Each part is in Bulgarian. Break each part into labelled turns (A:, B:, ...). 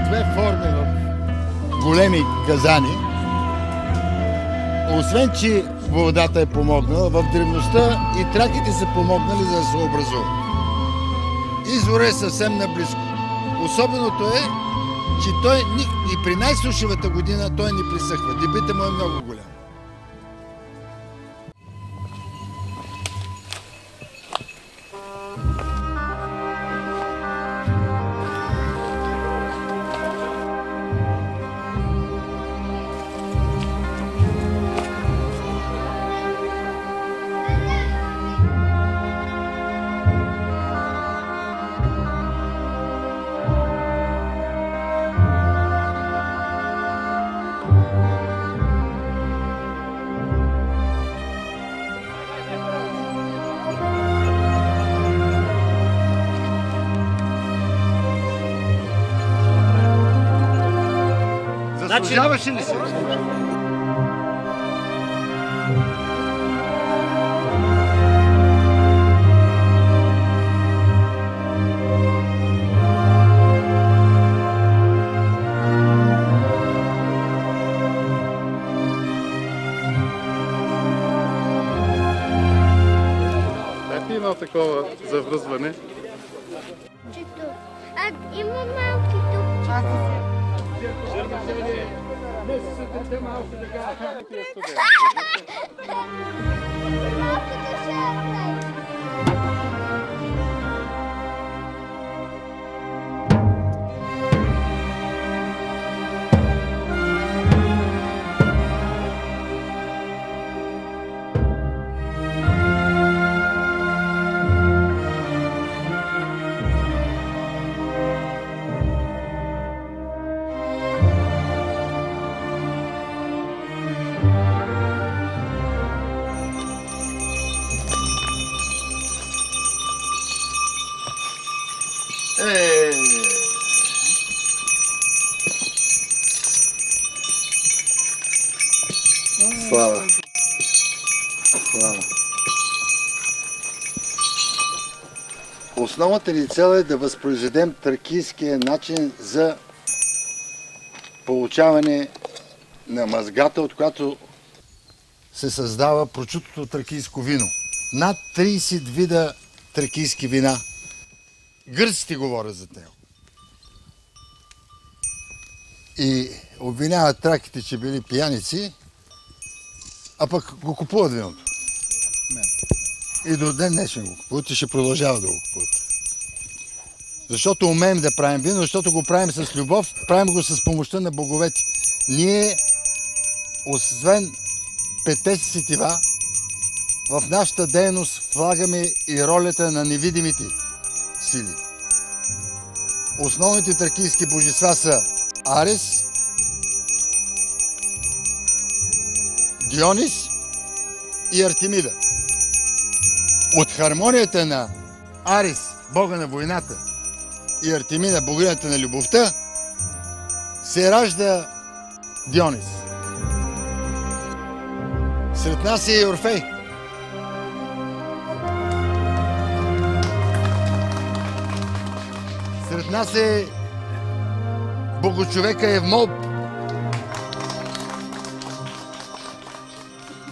A: две форми в големи казани. Освен, че водата е помогнала, в древността и траките са помогнали за да се образуват. Извора е съвсем наблизко. Особеното е, че той и при най-сушевата година той не присъхва. Дебитът му е много голям. Заслужаваше ли се?
B: Дайте едно такова завръзване.
C: Има малки тупчета.
A: Слава! Слава! Основната ни цел е да възпроизведем тракийския начин за получаване на мазгата, от която се създава прочутото тракийско вино. Над 30 вида тракийски вина. Гърците говорят за него. И обвиняват траките, че били пияници, а пък го купуват виното. И до ден днешен го купуват и ще продължават да го купуват. Защото умеем да правим вино, защото го правим с любов, правим го с помощта на боговете. Ние, освен петте сетива, в нашата дейност влагаме и ролята на невидимите сили. Основните тракийски божества са Арес, Дионис и Артемида. От хармонията на Арес, бога на войната, и Артемида, богинята на любовта, се ражда Дионис. Сред нас е и Орфей. Сред нас е богочовека Евмолп.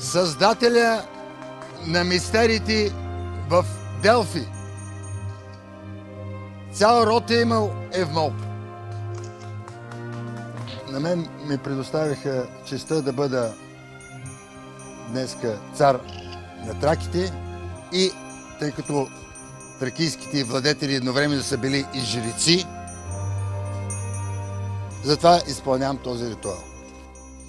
A: Създателя на мистериите в Делфи. Цял род е имал Евмолп. На мен ми предоставиха честта да бъда днеска цар на траките и тъй като тракийските владетели едновременно са били и жреци, затова изпълнявам този ритуал.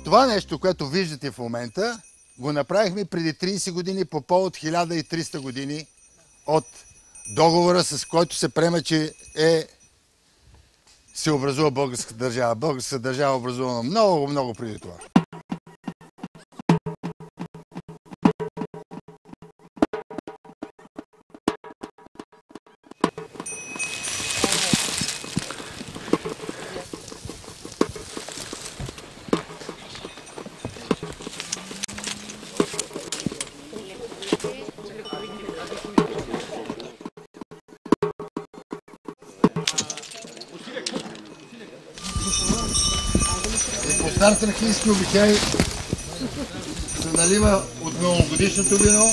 A: Това нещо, което виждате в момента, го направихме преди 30 години по повод 1300 години от договора, с който се приема, че се образува българската държава. Българската държава е образувана много, много преди това. И по стар тракийски обичай се налива от новогодишното вино,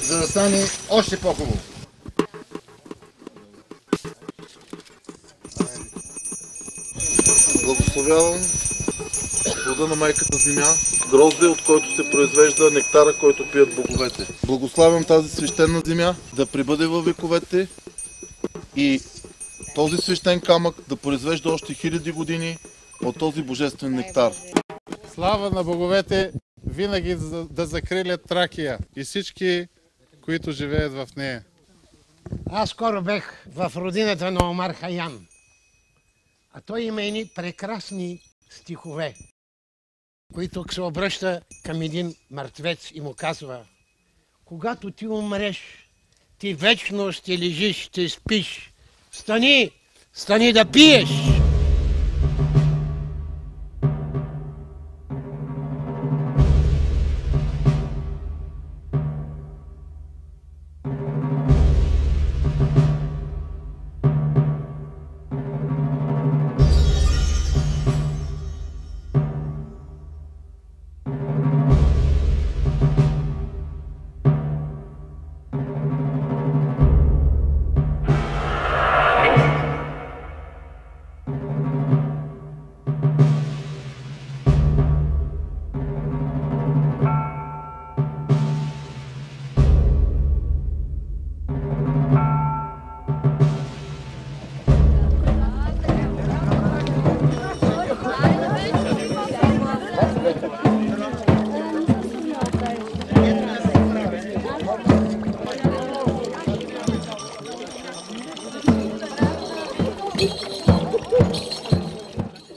A: за да стане още по-хубаво.
D: Благословявам плода на майката земя, грозде, от който се произвежда нектара, който пият боговете. Благославям тази свещена земя да пребъде във вековете и този свещен камък да произвежда още хиляди години от този божествен нектар.
B: Слава на боговете винаги да закрилят Тракия и всички, които живеят в нея.
E: Аз скоро бех в родината на Омар Хаян, а той има едни прекрасни стихове, които се обръща към един мъртвец и му казва: когато ти умреш, ти вечно ще лежиш, ще спиш. Стани, стани да пиеш!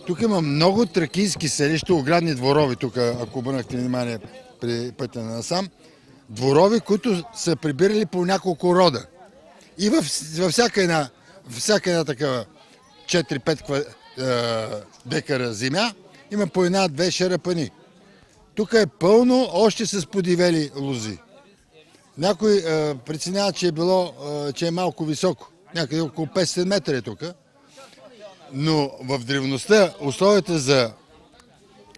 A: Тук има много тракийски селища, оградни дворови, тук, ако обърнахте внимание при пътя на насам. Дворови, които са прибирали по няколко рода. И във всяка една такава 4-5 декара земя има по една-две шарапани. Тук е пълно още с подивели лози. Някой преценява, че е малко високо. Някъде около 500 метра е тук. Но в древността условията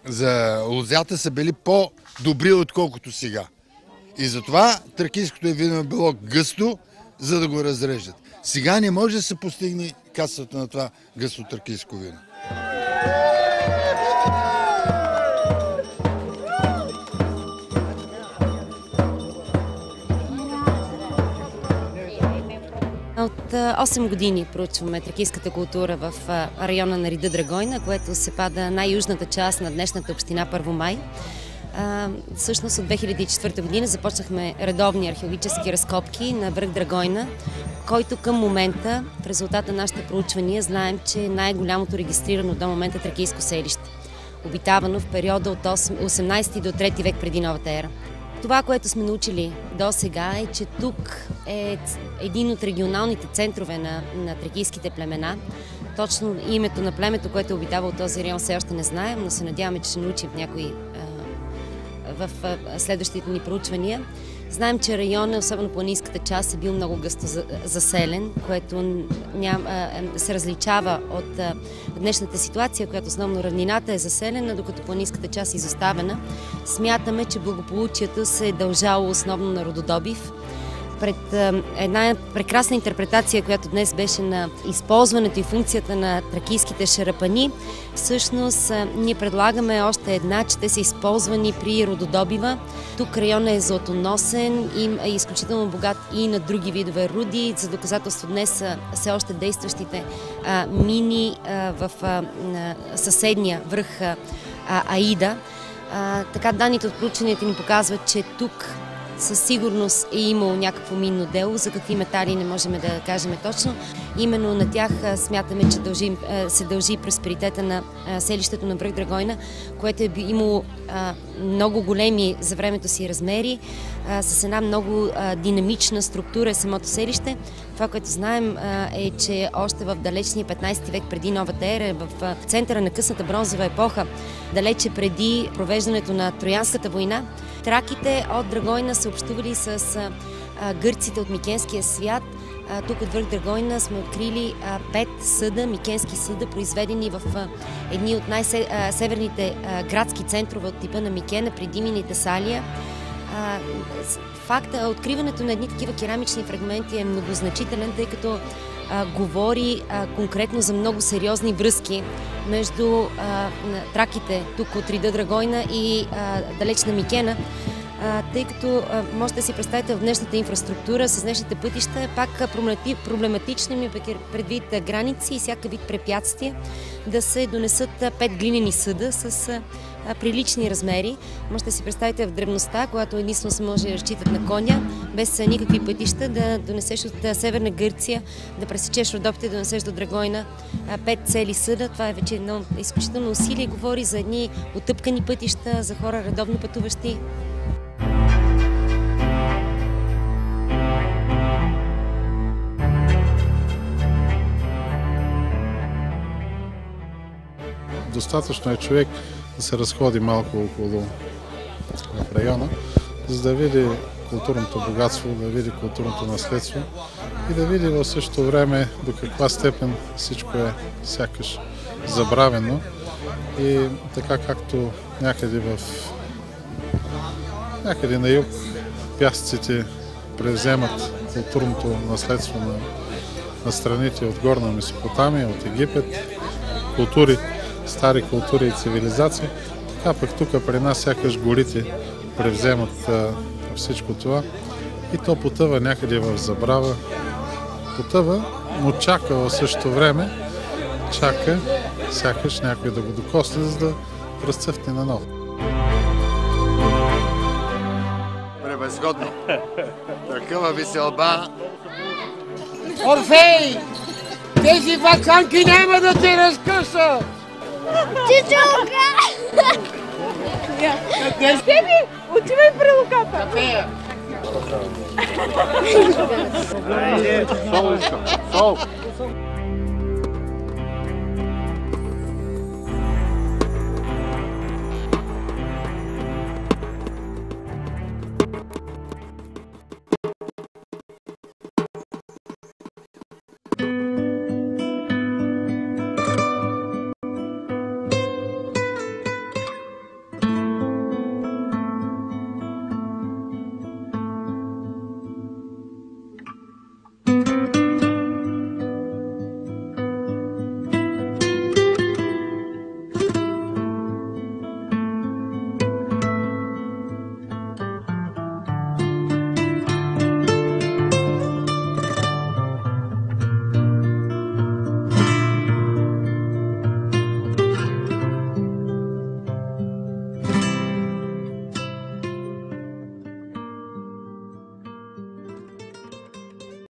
A: за лозята са били по-добри, отколкото сега. И затова тракийското вино е било гъсто, за да го разреждат. Сега не може да се постигне качеството на това гъсто тракийско вино.
F: От 8 години проучваме тракийската култура в района на Рида Драгойна, което се пада най-южната част на днешната община Първомай. Всъщност от 2004 година започнахме редовни археологически разкопки на връх Драгойна, който към момента, в резултат на нашите проучвания, знаем, че е най-голямото регистрирано до момента тракийско селище, обитавано в периода от 18 до 3 век преди новата ера. Това, което сме научили до сега, е, че тук е един от регионалните центрове на тракийските племена. Точно името на племето, което е обитавало този район, все още не знаем, но се надяваме, че ще научим в следващите ни проучвания. Знаем, че районът, особено планинската част, е бил много гъсто заселен, което се различава от днешната ситуация, която основно равнината е заселена, докато планинската част е изоставена. Смятаме, че благополучието се е дължало основно на рододобив. Пред една прекрасна интерпретация, която днес беше на използването и функцията на тракийските шарапани, всъщност ние предлагаме още една, че те са използвани при рододобива. Тук районът е златоносен и е изключително богат и на други видове руди. За доказателство днес са все още действащите мини в съседния връх Аида. Така данните от проучванията ни показват, че тук със сигурност е имало някакво минно дело, за какви метали не можем да кажем точно. Именно на тях смятаме, че се дължи просперитета на селището на връх Драгойна, което е имало много големи за времето си размери, с една много динамична структура е самото селище. Това, което знаем е, че още в далечния 15 век преди новата ера, в центъра на късната бронзова епоха, далече преди провеждането на Троянската война, траките от Драгойна са общували с гърците от Микенския свят тук от връх Драгойна сме открили 5 съда, микенски съда, произведени в едни от най-северните градски центрове от типа на Микена, при Димин и Тесалия. Факта, откриването на едни такива керамични фрагменти е многозначителен, тъй като говори конкретно за много сериозни връзки между траките тук от Рида Драгойна и далечна Микена, тъй като можете да си представите в днешната инфраструктура с днешните пътища е пак проблематично, ми предвид граници и всяка вид препятствия, да се донесат 5 глинени съда с прилични размери. Можете да си представите в древността, когато единствено се може да разчитат на коня, без никакви пътища, да донесеш от Северна Гърция, да пресечеш Родопите, да донесеш до Драгойна 5 цели съда. Това е вече едно изключително усилие. Говори за едни отъпкани пътища, за хора редовно пътуващи.
B: Достатъчно е човек да се разходи малко около в района, за да види културното богатство, да види културното наследство и да види в същото време до каква степен всичко е сякаш забравено. И така както някъде на юг пясъците превземат културното наследство на страните от Горна Месопотамия, от Египет, стари култури и цивилизации, така пък тук при нас сякаш горите превземат всичко това и то потъва някъде в забрава. Потъва, но чака в същото време, чака сякаш някой да го докосне, за да разцъфне наново.
A: Превъзходно. Такава веселба.
E: Орфей! Тези баканки няма да те разкъсат!
C: Чичулка!
G: Стеби, отивай при луката!
E: Капея!
B: Сол.